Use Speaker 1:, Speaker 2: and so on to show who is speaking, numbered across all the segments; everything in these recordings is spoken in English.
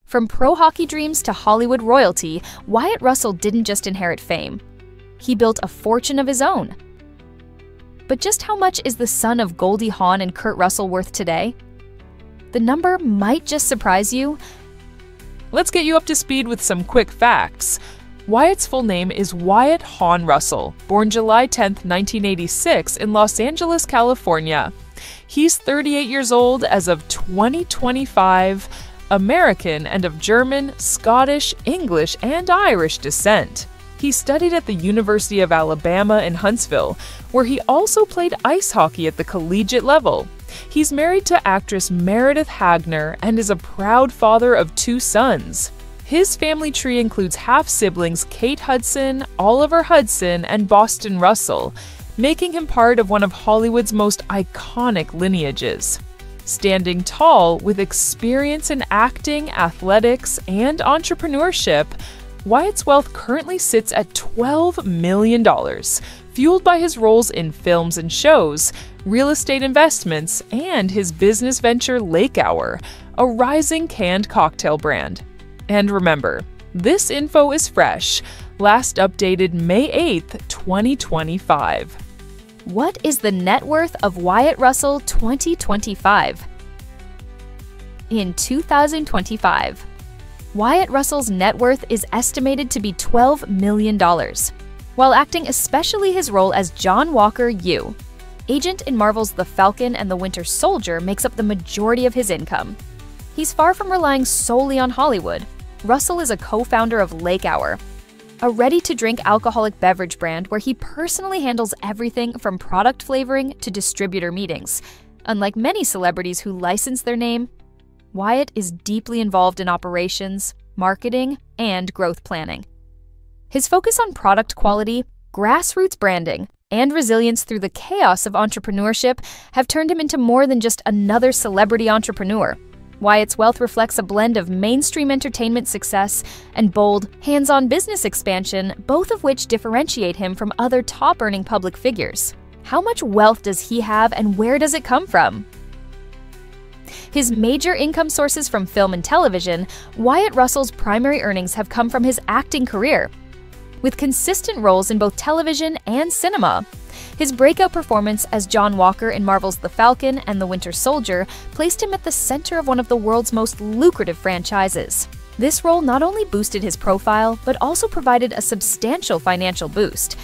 Speaker 1: From pro hockey dreams to Hollywood royalty, Wyatt Russell didn't just inherit fame. He built a fortune of his own. But just how much is the son of Goldie Hawn and Kurt Russell worth today? The number might just surprise you.
Speaker 2: Let's get you up to speed with some quick facts. Wyatt's full name is Wyatt Hawn Russell, born July 10, 1986 in Los Angeles, California. He's 38 years old as of 2025, American, and of German, Scottish, English, and Irish descent. He studied at the University of Alabama in Huntsville, where he also played ice hockey at the collegiate level. He's married to actress Meredith Hagner and is a proud father of 2 sons. His family tree includes half-siblings Kate Hudson, Oliver Hudson, and Boston Russell, making him part of one of Hollywood's most iconic lineages. Standing tall with experience in acting, athletics, and entrepreneurship, Wyatt's wealth currently sits at $12 million, fueled by his roles in films and shows, real estate investments, and his business venture Lake Hour, a rising canned cocktail brand. And remember, this info is fresh, last updated May 8th, 2025.
Speaker 1: What is the net worth of Wyatt Russell 2025? In 2025, Wyatt Russell's net worth is estimated to be $12 million, while acting especially his role as John Walker Yu, agent in Marvel's The Falcon and the Winter Soldier, makes up the majority of his income. He's far from relying solely on Hollywood. Russell is a co-founder of Lake Hour, a ready-to-drink alcoholic beverage brand where he personally handles everything from product flavoring to distributor meetings. Unlike many celebrities who license their name, Wyatt is deeply involved in operations, marketing, and growth planning. His focus on product quality, grassroots branding, and resilience through the chaos of entrepreneurship have turned him into more than just another celebrity entrepreneur. Wyatt's wealth reflects a blend of mainstream entertainment success and bold, hands-on business expansion, both of which differentiate him from other top-earning public figures. How much wealth does he have and where does it come from? His major income sources from film and television, Wyatt Russell's primary earnings have come from his acting career, with consistent roles in both television and cinema. His breakout performance as John Walker in Marvel's The Falcon and the Winter Soldier placed him at the center of one of the world's most lucrative franchises. This role not only boosted his profile, but also provided a substantial financial boost.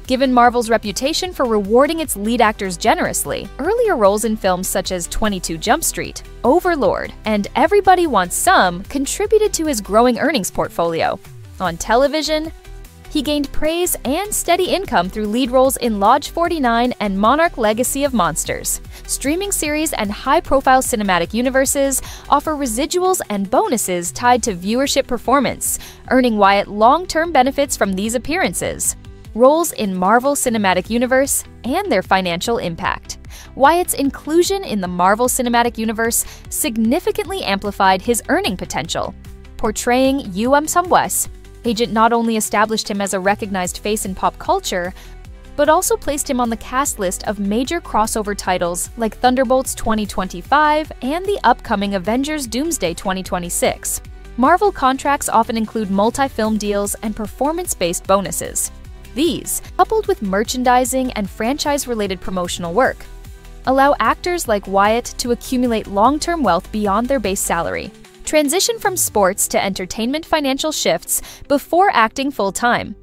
Speaker 1: Given Marvel's reputation for rewarding its lead actors generously, earlier roles in films such as 22 Jump Street, Overlord, and Everybody Wants Some contributed to his growing earnings portfolio. On television, he gained praise and steady income through lead roles in Lodge 49 and Monarch: Legacy of Monsters. Streaming series and high-profile cinematic universes offer residuals and bonuses tied to viewership performance, earning Wyatt long-term benefits from these appearances, roles in Marvel Cinematic Universe, and their financial impact. Wyatt's inclusion in the Marvel Cinematic Universe significantly amplified his earning potential. Portraying Yu Samwes, Agent not only established him as a recognized face in pop culture, but also placed him on the cast list of major crossover titles like Thunderbolts 2025 and the upcoming Avengers Doomsday 2026. Marvel contracts often include multi-film deals and performance-based bonuses. These, coupled with merchandising and franchise-related promotional work, allow actors like Wyatt to accumulate long-term wealth beyond their base salary. Transition from sports to entertainment financial shifts before acting full-time.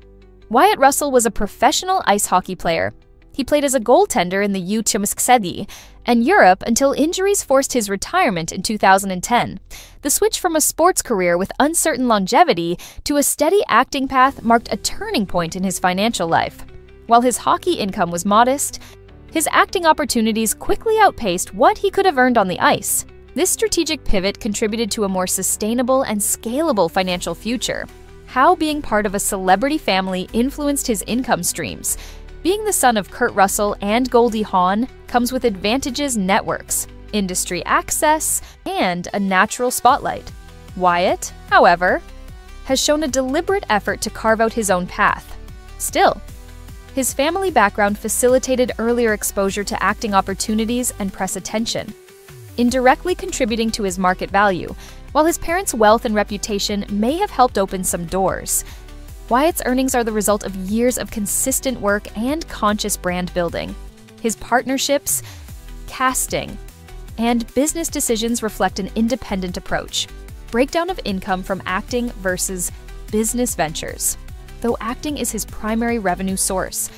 Speaker 1: Wyatt Russell was a professional ice hockey player. He played as a goaltender in the U-Tmskedi and Europe until injuries forced his retirement in 2010. The switch from a sports career with uncertain longevity to a steady acting path marked a turning point in his financial life. While his hockey income was modest, his acting opportunities quickly outpaced what he could have earned on the ice. This strategic pivot contributed to a more sustainable and scalable financial future. How being part of a celebrity family influenced his income streams. Being the son of Kurt Russell and Goldie Hawn comes with advantages: networks, industry access, and a natural spotlight. Wyatt, however, has shown a deliberate effort to carve out his own path. Still, his family background facilitated earlier exposure to acting opportunities and press attention, indirectly contributing to his market value. While his parents' wealth and reputation may have helped open some doors, Wyatt's earnings are the result of years of consistent work and conscious brand building. His partnerships, casting, and business decisions reflect an independent approach. Breakdown of income from acting versus business ventures. Though acting is his primary revenue source,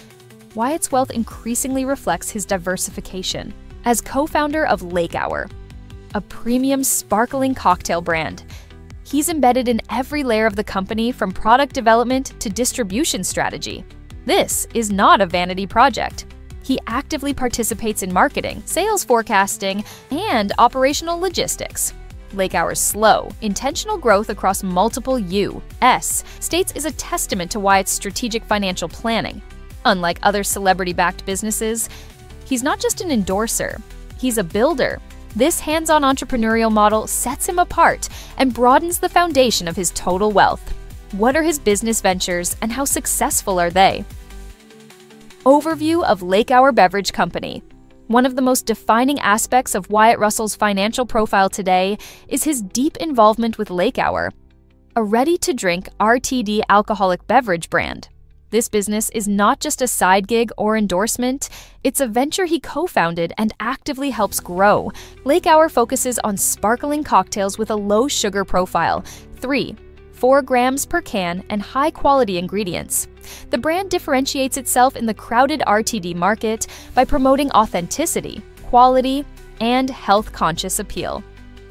Speaker 1: Wyatt's wealth increasingly reflects his diversification. As co-founder of Lake Hour, a premium sparkling cocktail brand, he's embedded in every layer of the company from product development to distribution strategy. This is not a vanity project. He actively participates in marketing, sales forecasting, and operational logistics. Lake Hour's slow, intentional growth across multiple U.S. states is a testament to Wyatt's strategic financial planning. Unlike other celebrity-backed businesses, he's not just an endorser, he's a builder. This hands-on entrepreneurial model sets him apart and broadens the foundation of his total wealth. What are his business ventures and how successful are they? Overview of Lake Hour Beverage Company. One of the most defining aspects of Wyatt Russell's financial profile today is his deep involvement with Lake Hour, a ready-to-drink RTD alcoholic beverage brand. This business is not just a side gig or endorsement, it's a venture he co-founded and actively helps grow. Lake Hour focuses on sparkling cocktails with a low sugar profile, 4 grams per can, and high-quality ingredients. The brand differentiates itself in the crowded RTD market by promoting authenticity, quality, and health-conscious appeal.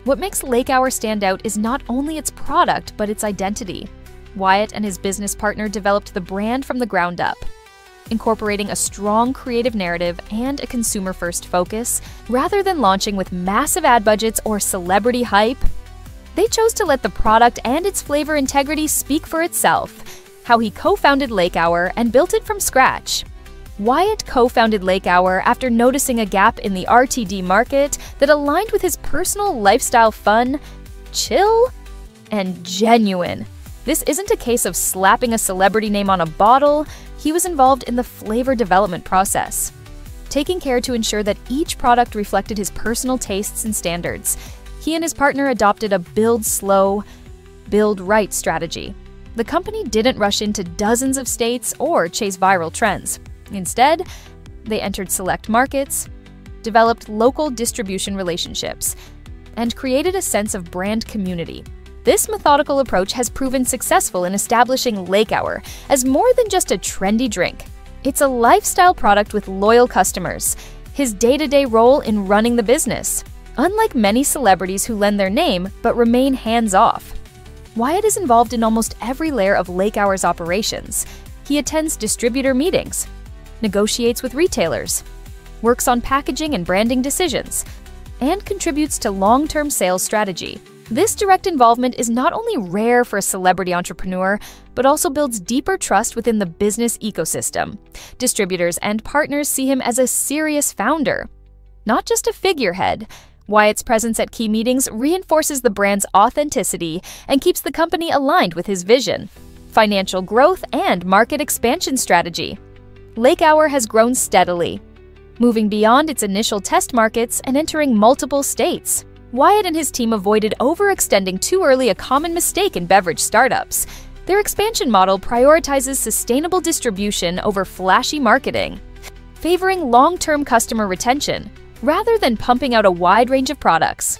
Speaker 1: What makes Lake Hour stand out is not only its product, but its identity. Wyatt and his business partner developed the brand from the ground up, incorporating a strong creative narrative and a consumer-first focus. Rather than launching with massive ad budgets or celebrity hype, they chose to let the product and its flavor integrity speak for itself. How he co-founded Lake Hour and built it from scratch. Wyatt co-founded Lake Hour after noticing a gap in the RTD market that aligned with his personal lifestyle: fun, chill, and genuine. This isn't a case of slapping a celebrity name on a bottle. He was involved in the flavor development process, taking care to ensure that each product reflected his personal tastes and standards. He and his partner adopted a build slow, build right strategy. The company didn't rush into dozens of states or chase viral trends. Instead, they entered select markets, developed local distribution relationships, and created a sense of brand community. This methodical approach has proven successful in establishing Lake Hour as more than just a trendy drink. It's a lifestyle product with loyal customers, his day-to-day role in running the business. Unlike many celebrities who lend their name but remain hands-off, Wyatt is involved in almost every layer of Lake Hour's operations. He attends distributor meetings, negotiates with retailers, works on packaging and branding decisions, and contributes to long-term sales strategy. This direct involvement is not only rare for a celebrity entrepreneur, but also builds deeper trust within the business ecosystem. Distributors and partners see him as a serious founder, not just a figurehead. Wyatt's presence at key meetings reinforces the brand's authenticity and keeps the company aligned with his vision, financial growth, and market expansion strategy. Lake Hour has grown steadily, moving beyond its initial test markets and entering multiple states. Wyatt and his team avoided overextending too early, a common mistake in beverage startups. Their expansion model prioritizes sustainable distribution over flashy marketing, favoring long-term customer retention rather than pumping out a wide range of products.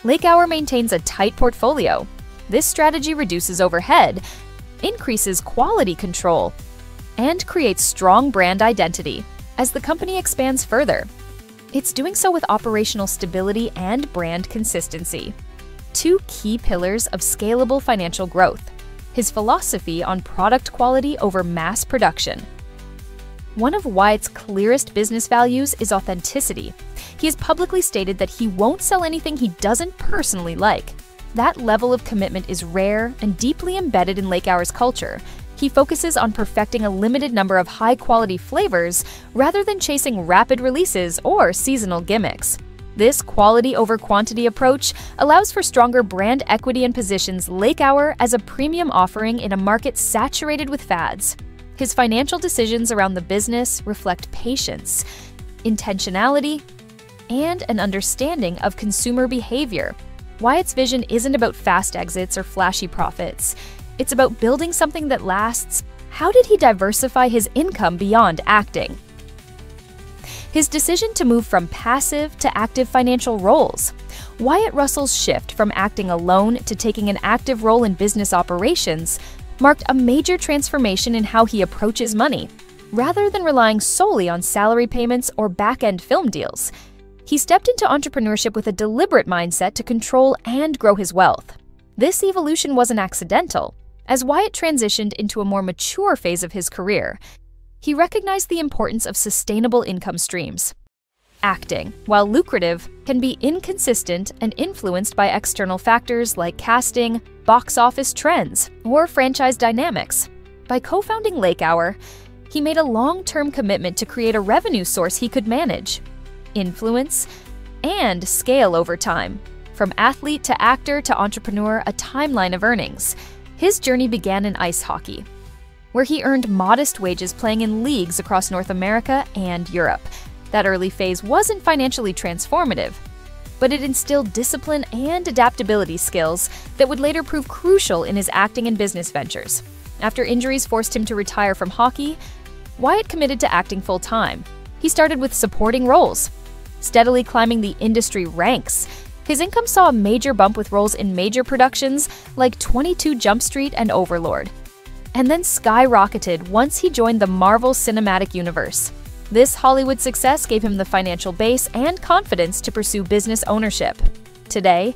Speaker 1: Lake Hour maintains a tight portfolio. This strategy reduces overhead, increases quality control, and creates strong brand identity. As the company expands further, it's doing so with operational stability and brand consistency, two key pillars of scalable financial growth. His philosophy on product quality over mass production. One of Wyatt's clearest business values is authenticity. He has publicly stated that he won't sell anything he doesn't personally like. That level of commitment is rare and deeply embedded in Lake Hour's culture. He focuses on perfecting a limited number of high-quality flavors rather than chasing rapid releases or seasonal gimmicks. This quality over quantity approach allows for stronger brand equity and positions Lake Hour as a premium offering in a market saturated with fads. His financial decisions around the business reflect patience, intentionality, and an understanding of consumer behavior. Wyatt's vision isn't about fast exits or flashy profits. It's about building something that lasts. How did he diversify his income beyond acting? His decision to move from passive to active financial roles. Wyatt Russell's shift from acting alone to taking an active role in business operations marked a major transformation in how he approaches money. Rather than relying solely on salary payments or back-end film deals, he stepped into entrepreneurship with a deliberate mindset to control and grow his wealth. This evolution wasn't accidental. As Wyatt transitioned into a more mature phase of his career, he recognized the importance of sustainable income streams. Acting, while lucrative, can be inconsistent and influenced by external factors like casting, box office trends, or franchise dynamics. By co-founding Lake Hour, he made a long-term commitment to create a revenue source he could manage, influence, and scale over time. From athlete to actor to entrepreneur, a timeline of earnings. His journey began in ice hockey, where he earned modest wages playing in leagues across North America and Europe. That early phase wasn't financially transformative, but it instilled discipline and adaptability skills that would later prove crucial in his acting and business ventures. After injuries forced him to retire from hockey, Wyatt committed to acting full-time. He started with supporting roles, steadily climbing the industry ranks. His income saw a major bump with roles in major productions like 22 Jump Street and Overlord, and then skyrocketed once he joined the Marvel Cinematic Universe. This Hollywood success gave him the financial base and confidence to pursue business ownership. Today,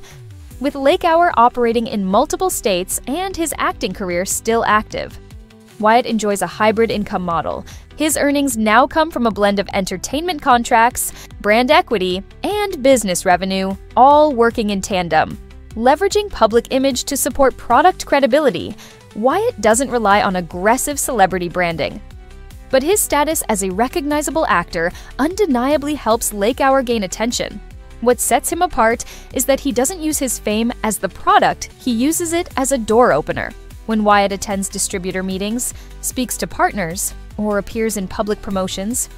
Speaker 1: with Lake Hour operating in multiple states and his acting career still active, Wyatt enjoys a hybrid income model. His earnings now come from a blend of entertainment contracts, brand equity, and business revenue, all working in tandem. Leveraging public image to support product credibility, Wyatt doesn't rely on aggressive celebrity branding. But his status as a recognizable actor undeniably helps Lake Hour gain attention. What sets him apart is that he doesn't use his fame as the product, he uses it as a door opener. When Wyatt attends distributor meetings, speaks to partners, or appears in public promotions,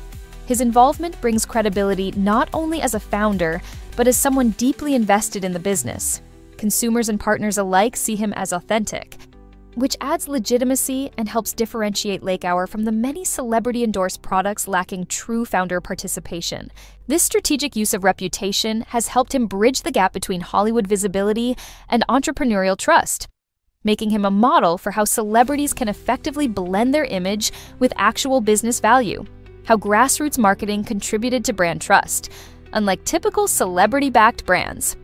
Speaker 1: his involvement brings credibility not only as a founder, but as someone deeply invested in the business. Consumers and partners alike see him as authentic, which adds legitimacy and helps differentiate Lake Hour from the many celebrity-endorsed products lacking true founder participation. This strategic use of reputation has helped him bridge the gap between Hollywood visibility and entrepreneurial trust, making him a model for how celebrities can effectively blend their image with actual business value, how grassroots marketing contributed to brand trust, unlike typical celebrity-backed brands.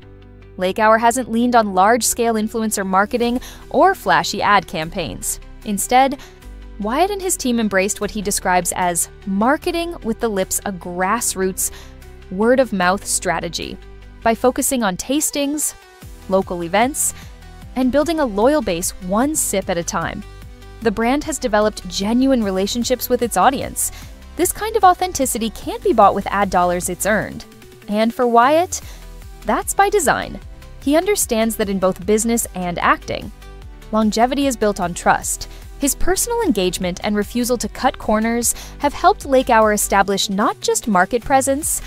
Speaker 1: Lake Hour hasn't leaned on large-scale influencer marketing or flashy ad campaigns. Instead, Wyatt and his team embraced what he describes as marketing with the lips, a grassroots, word-of-mouth strategy. By focusing on tastings, local events, and building a loyal base one sip at a time, the brand has developed genuine relationships with its audience. This kind of authenticity can't be bought with ad dollars it's earned. And for Wyatt, that's by design. He understands that in both business and acting, longevity is built on trust. His personal engagement and refusal to cut corners have helped Lake Hour establish not just market presence,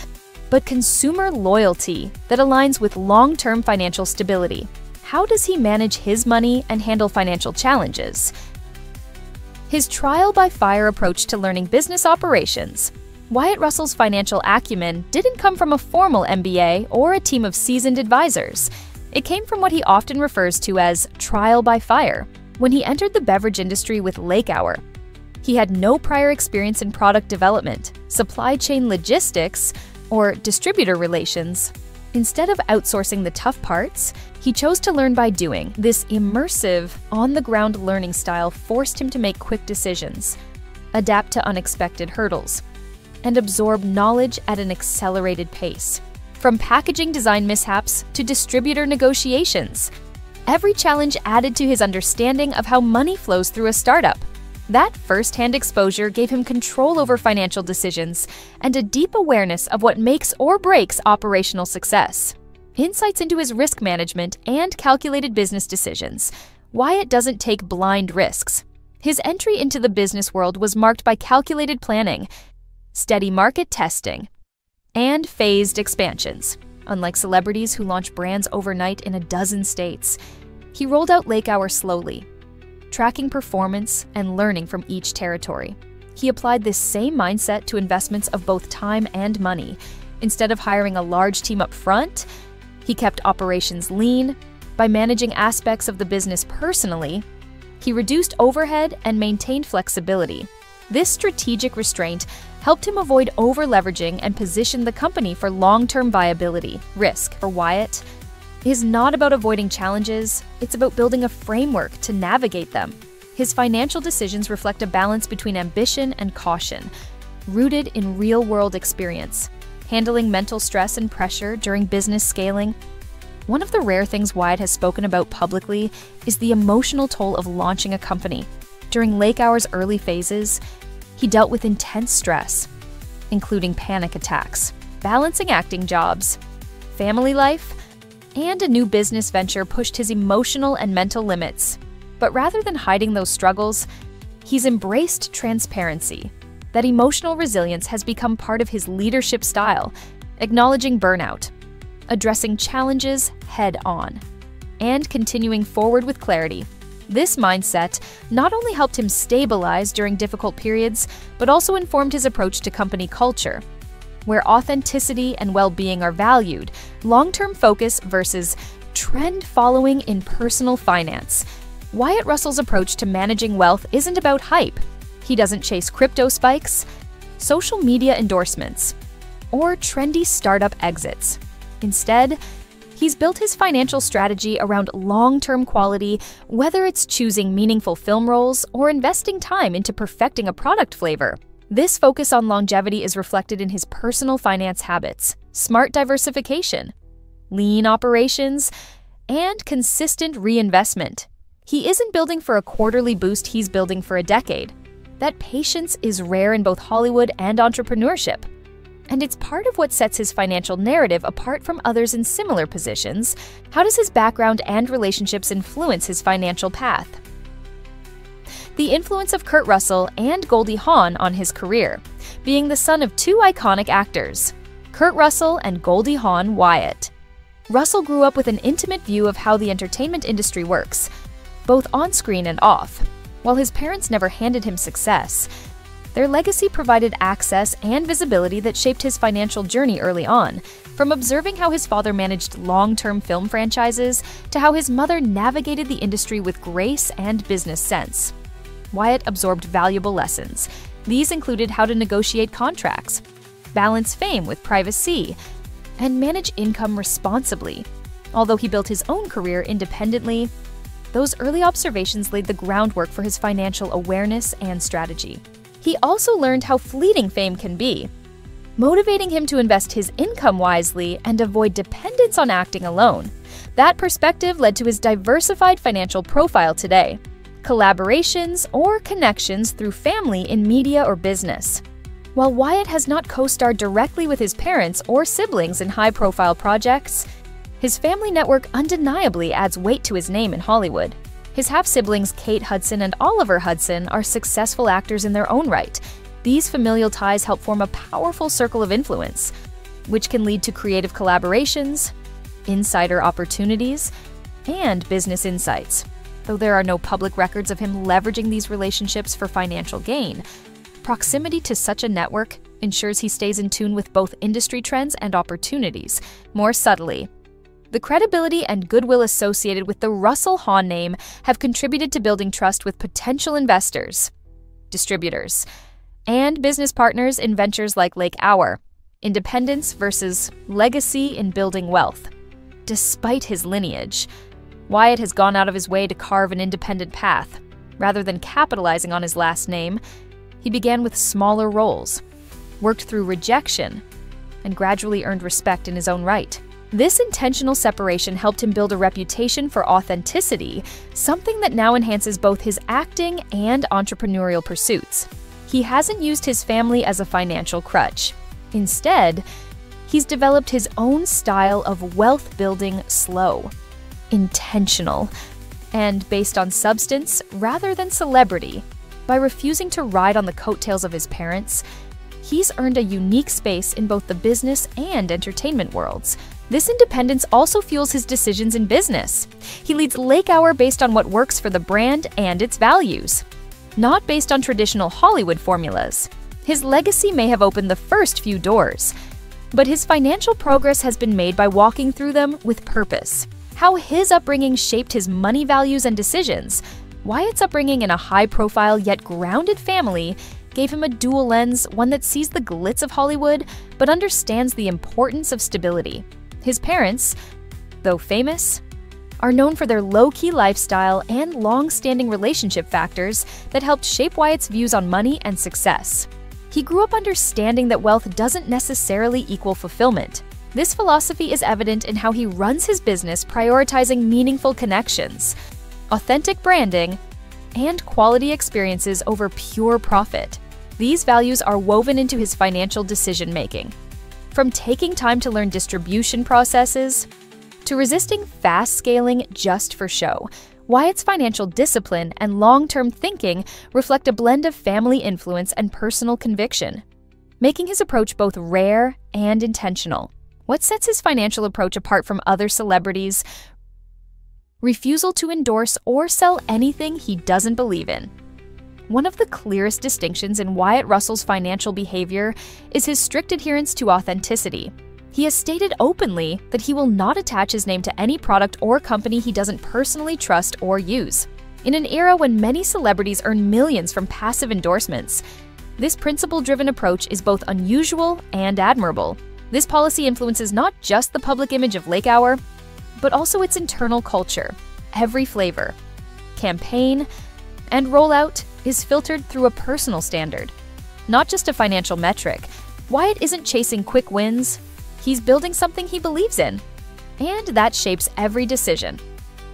Speaker 1: but consumer loyalty that aligns with long-term financial stability. How does he manage his money and handle financial challenges? His trial-by-fire approach to learning business operations. Wyatt Russell's financial acumen didn't come from a formal MBA or a team of seasoned advisors. It came from what he often refers to as trial by fire. When he entered the beverage industry with Lake Hour, he had no prior experience in product development, supply chain logistics, or distributor relations. Instead of outsourcing the tough parts, he chose to learn by doing. This immersive, on-the-ground learning style forced him to make quick decisions, adapt to unexpected hurdles, and absorb knowledge at an accelerated pace. From packaging design mishaps to distributor negotiations, every challenge added to his understanding of how money flows through a startup. That first-hand exposure gave him control over financial decisions and a deep awareness of what makes or breaks operational success. Insights into his risk management and calculated business decisions. Wyatt doesn't take blind risks. His entry into the business world was marked by calculated planning, steady market testing, and phased expansions. unlike celebrities who launch brands overnight in a dozen states. He rolled out Lake Hour slowly, tracking performance and learning from each territory. He applied this same mindset to investments of both time and money. Instead of hiring a large team up front, he kept operations lean. By managing aspects of the business personally, he reduced overhead and maintained flexibility. This strategic restraint helped him avoid over-leveraging and position the company for long-term viability. Risk, for Wyatt, is not about avoiding challenges, it's about building a framework to navigate them. His financial decisions reflect a balance between ambition and caution, rooted in real-world experience. Handling mental stress and pressure during business scaling. One of the rare things Wyatt has spoken about publicly is the emotional toll of launching a company. During Lake Hour's early phases, he dealt with intense stress, including panic attacks, balancing acting jobs, family life, and a new business venture pushed his emotional and mental limits. But rather than hiding those struggles, he's embraced transparency. That emotional resilience has become part of his leadership style, acknowledging burnout, addressing challenges head-on, and continuing forward with clarity. This mindset not only helped him stabilize during difficult periods, but also informed his approach to company culture, where authenticity and well-being are valued, long-term focus versus trend following in personal finance. Wyatt Russell's approach to managing wealth isn't about hype. He doesn't chase crypto spikes, social media endorsements, or trendy startup exits. Instead, he's built his financial strategy around long-term quality, whether it's choosing meaningful film roles or investing time into perfecting a product flavor. This focus on longevity is reflected in his personal finance habits, smart diversification, lean operations, and consistent reinvestment. He isn't building for a quarterly boost, he's building for a decade. That patience is rare in both Hollywood and entrepreneurship. And it's part of what sets his financial narrative apart from others in similar positions. How does his background and relationships influence his financial path? The influence of Kurt Russell and Goldie Hawn on his career. Being the son of two iconic actors, Kurt Russell and Goldie Hawn Wyatt. Russell grew up with an intimate view of how the entertainment industry works, both on-screen and off. While his parents never handed him success, their legacy provided access and visibility that shaped his financial journey early on, from observing how his father managed long-term film franchises to how his mother navigated the industry with grace and business sense. Wyatt absorbed valuable lessons. These included how to negotiate contracts, balance fame with privacy, and manage income responsibly. Although he built his own career independently, those early observations laid the groundwork for his financial awareness and strategy. He also learned how fleeting fame can be, motivating him to invest his income wisely and avoid dependence on acting alone. That perspective led to his diversified financial profile today: collaborations or connections through family in media or business. While Wyatt has not co-starred directly with his parents or siblings in high-profile projects, his family network undeniably adds weight to his name in Hollywood. His half-siblings Kate Hudson and Oliver Hudson are successful actors in their own right. These familial ties help form a powerful circle of influence, which can lead to creative collaborations, insider opportunities, and business insights. Though there are no public records of him leveraging these relationships for financial gain, proximity to such a network ensures he stays in tune with both industry trends and opportunities, more subtly. The credibility and goodwill associated with the Russell Hawn name have contributed to building trust with potential investors, distributors, and business partners in ventures like Lake Hour. Independence versus legacy in building wealth. Despite his lineage, Wyatt has gone out of his way to carve an independent path. Rather than capitalizing on his last name, he began with smaller roles, worked through rejection, and gradually earned respect in his own right. This intentional separation helped him build a reputation for authenticity, something that now enhances both his acting and entrepreneurial pursuits. He hasn't used his family as a financial crutch. Instead, he's developed his own style of wealth building slow, intentional, and based on substance rather than celebrity. By refusing to ride on the coattails of his parents, he's earned a unique space in both the business and entertainment worlds. This independence also fuels his decisions in business. He leads Lake Hour based on what works for the brand and its values, not based on traditional Hollywood formulas. His legacy may have opened the first few doors, but his financial progress has been made by walking through them with purpose. How his upbringing shaped his money values and decisions. Wyatt's upbringing in a high-profile yet grounded family gave him a dual lens, one that sees the glitz of Hollywood but understands the importance of stability. His parents, though famous, are known for their low-key lifestyle and long-standing relationship factors that helped shape Wyatt's views on money and success. He grew up understanding that wealth doesn't necessarily equal fulfillment. This philosophy is evident in how he runs his business, prioritizing meaningful connections, authentic branding, and quality experiences over pure profit. These values are woven into his financial decision-making. From taking time to learn distribution processes to resisting fast scaling just for show, Wyatt's financial discipline and long-term thinking reflect a blend of family influence and personal conviction, making his approach both rare and intentional. What sets his financial approach apart from other celebrities? Refusal to endorse or sell anything he doesn't believe in. One of the clearest distinctions in Wyatt Russell's financial behavior is his strict adherence to authenticity. He has stated openly that he will not attach his name to any product or company he doesn't personally trust or use. In an era when many celebrities earn millions from passive endorsements, this principle-driven approach is both unusual and admirable. This policy influences not just the public image of Lake Hour, but also its internal culture. Every flavor, campaign, and rollout is filtered through a personal standard, not just a financial metric. Wyatt isn't chasing quick wins, he's building something he believes in, and that shapes every decision,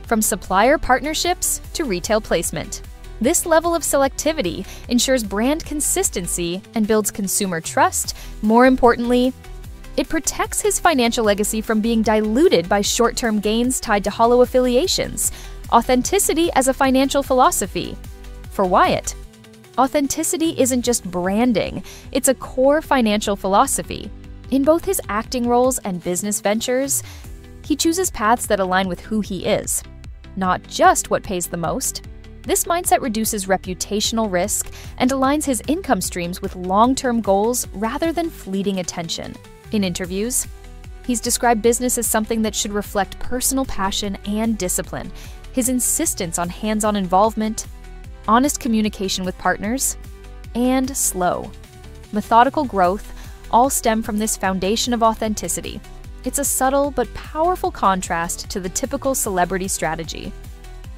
Speaker 1: from supplier partnerships to retail placement. This level of selectivity ensures brand consistency and builds consumer trust. More importantly, it protects his financial legacy from being diluted by short-term gains tied to hollow affiliations. Authenticity as a financial philosophy. For Wyatt, authenticity isn't just branding, it's a core financial philosophy. In both his acting roles and business ventures, he chooses paths that align with who he is, not just what pays the most. This mindset reduces reputational risk and aligns his income streams with long-term goals rather than fleeting attention. In interviews, he's described business as something that should reflect personal passion and discipline. His insistence on hands-on involvement, honest communication with partners, and slow, methodical growth all stem from this foundation of authenticity. It's a subtle but powerful contrast to the typical celebrity strategy,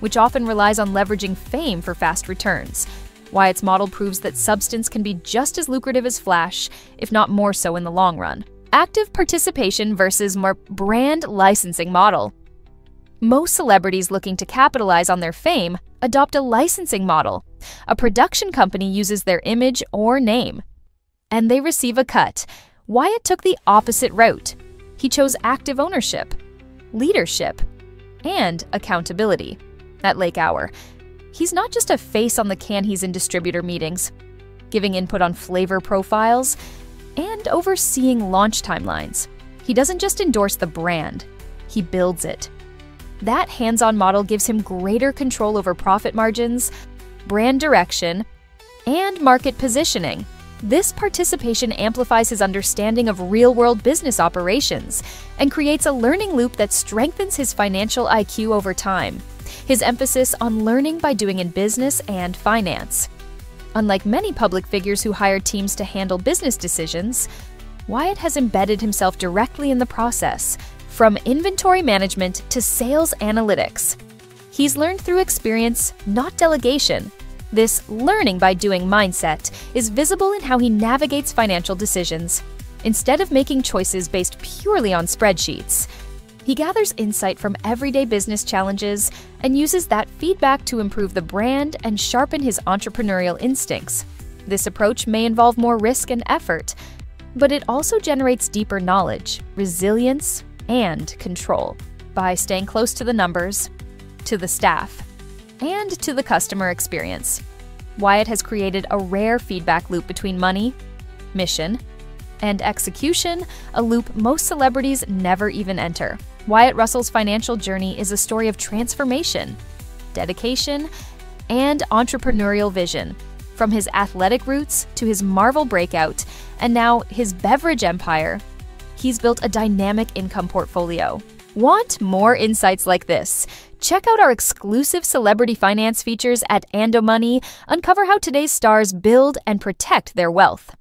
Speaker 1: which often relies on leveraging fame for fast returns. Wyatt's model proves that substance can be just as lucrative as flash, if not more so in the long run. Active participation versus more brand licensing model. Most celebrities looking to capitalize on their fame adopt a licensing model. A production company uses their image or name, and they receive a cut. Wyatt took the opposite route. He chose active ownership, leadership, and accountability. At Lake Hour, he's not just a face on the can, he's in distributor meetings, giving input on flavor profiles, and overseeing launch timelines. He doesn't just endorse the brand, he builds it. That hands-on model gives him greater control over profit margins, brand direction, and market positioning. This participation amplifies his understanding of real-world business operations and creates a learning loop that strengthens his financial IQ over time. His emphasis on learning by doing in business and finance. Unlike many public figures who hire teams to handle business decisions, Wyatt has embedded himself directly in the process, from inventory management to sales analytics. He's learned through experience, not delegation. This learning by doing mindset is visible in how he navigates financial decisions. Instead of making choices based purely on spreadsheets, he gathers insight from everyday business challenges and uses that feedback to improve the brand and sharpen his entrepreneurial instincts. This approach may involve more risk and effort, but it also generates deeper knowledge, resilience, and control. By staying close to the numbers, to the staff, and to the customer experience, Wyatt has created a rare feedback loop between money, mission, And execution, a loop most celebrities never even enter. Wyatt Russell's financial journey is a story of transformation, dedication, and entrepreneurial vision. From his athletic roots to his Marvel breakout, and now his beverage empire, he's built a dynamic income portfolio. Want more insights like this? Check out our exclusive celebrity finance features at Ando Money. Uncover how today's stars build and protect their wealth.